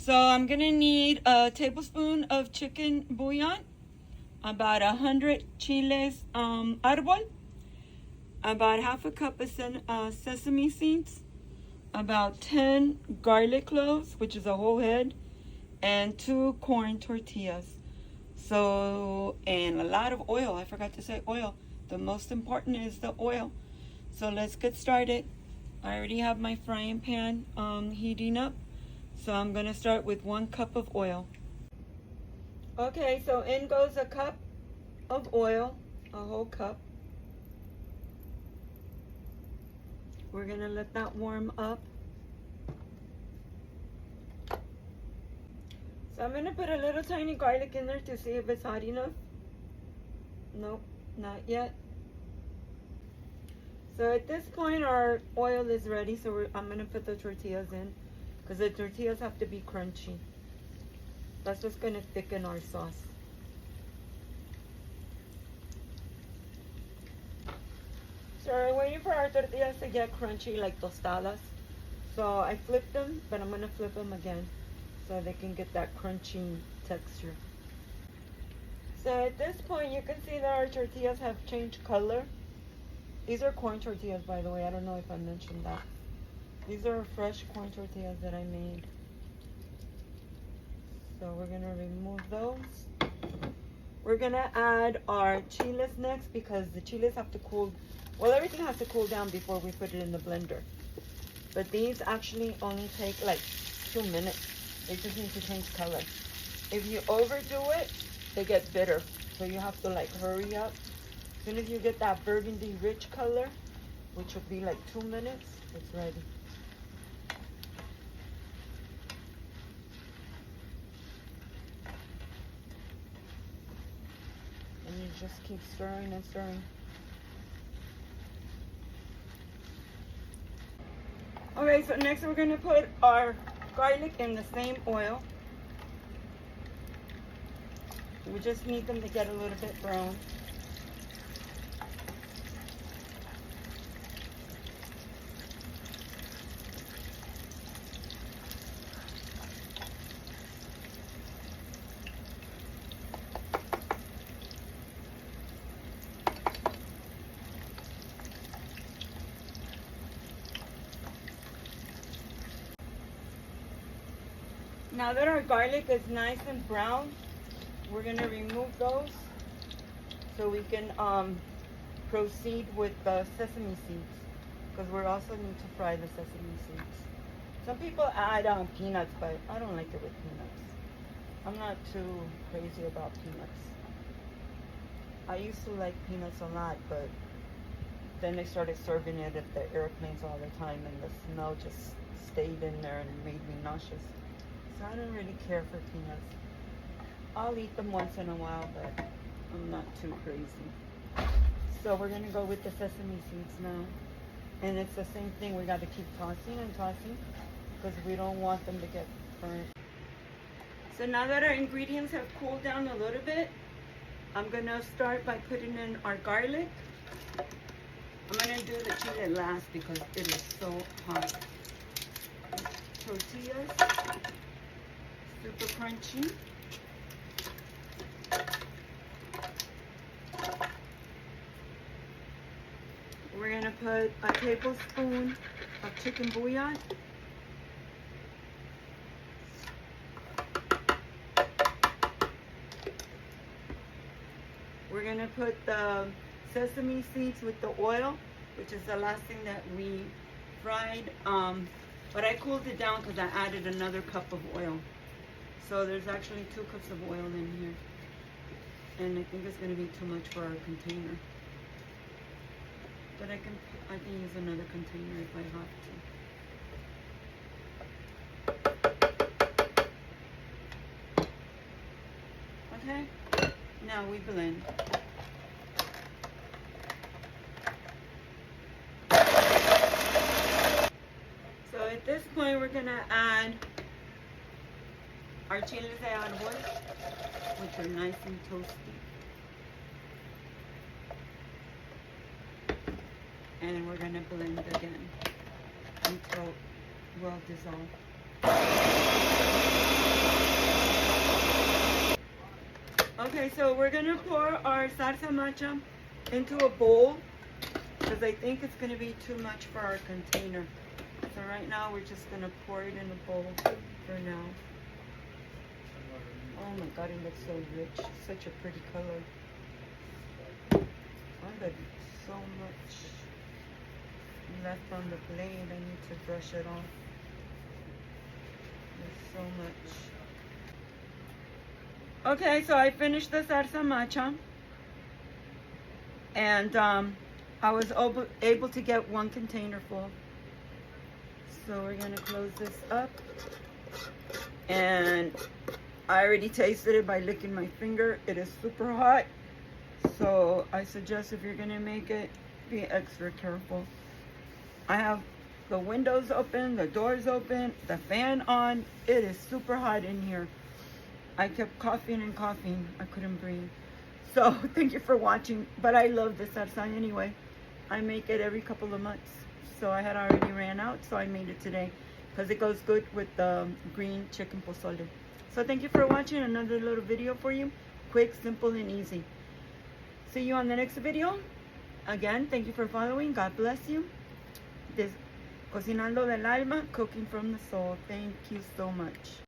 So I'm gonna need a tablespoon of chicken bouillon, about 100 chiles árbol, about half a cup of sesame seeds, about 10 garlic cloves, which is a whole head, and 2 corn tortillas. So, and a lot of oil. I forgot to say oil. The most important is the oil. So let's get started. I already have my frying pan heating up. So I'm gonna start with 1 cup of oil. Okay, so in goes a cup of oil, a whole cup. We're gonna let that warm up. So I'm gonna put a little tiny garlic in there to see if it's hot enough. Nope, not yet. So at this point our oil is ready, so I'm gonna put the tortillas in, because the tortillas have to be crunchy. That's just gonna thicken our sauce. So we're waiting for our tortillas to get crunchy like tostadas. So I flipped them, but I'm gonna flip them again so they can get that crunchy texture. So at this point you can see that our tortillas have changed color. These are corn tortillas, by the way. I don't know if I mentioned that. These are fresh corn tortillas that I made. So we're gonna remove those. We're gonna add our chiles next, because the chiles have to cool. Well, everything has to cool down before we put it in the blender. But these actually only take like 2 minutes. They just need to change color. If you overdo it, they get bitter. So you have to like hurry up. As soon as you get that burgundy rich color, which will be like 2 minutes, it's ready. And you just keep stirring and stirring. Okay, so next we're gonna put our garlic in the same oil. We just need them to get a little bit brown. Now that our garlic is nice and brown, we're gonna remove those so we can proceed with the sesame seeds, because we also need to fry the sesame seeds. Some people add peanuts, but I don't like it with peanuts. I'm not too crazy about peanuts. I used to like peanuts a lot, but then they started serving it at the airplanes all the time, and the smell just stayed in there and made me nauseous. So I don't really care for peanuts. I'll eat them once in a while, but I'm not too crazy. So we're gonna go with the sesame seeds now. And it's the same thing, we gotta keep tossing and tossing, because we don't want them to get burnt. So now that our ingredients have cooled down a little bit, I'm gonna start by putting in our garlic. I'm gonna do the chile last because it is so hot. Tortillas. Super crunchy. We're gonna put a tablespoon of chicken bouillon. We're gonna put the sesame seeds with the oil, which is the last thing that we fried. But I cooled it down because I added another cup of oil. So there's actually 2 cups of oil in here. And I think it's going to be too much for our container. But I can use another container if I have to. Okay, now we blend. So at this point we're going to add our chiles de árbol, which are nice and toasty. And we're going to blend again until well dissolved. Okay, so we're gonna pour our salsa macha into a bowl because I think it's gonna be too much for our container. So right now we're just gonna pour it in a bowl for now. Oh my god, it looks so rich. Such a pretty color. Oh, there's so much left on the blade. I need to brush it off. There's so much. Okay, so I finished the salsa macha. And I was able to get one container full. So we're gonna close this up. And I already tasted it by licking my finger. It is super hot. So I suggest if you're gonna make it, be extra careful. I have the windows open, the doors open, the fan on. It is super hot in here. I kept coughing and coughing. I couldn't breathe. So thank you for watching. But I love this salsa anyway. I make it every couple of months. So I had already ran out, so I made it today because it goes good with the green chicken pozole. So thank you for watching another little video for you. Quick, simple, and easy. See you on the next video. Again, thank you for following. God bless you. This Cocinando del Alma, cooking from the soul. Thank you so much.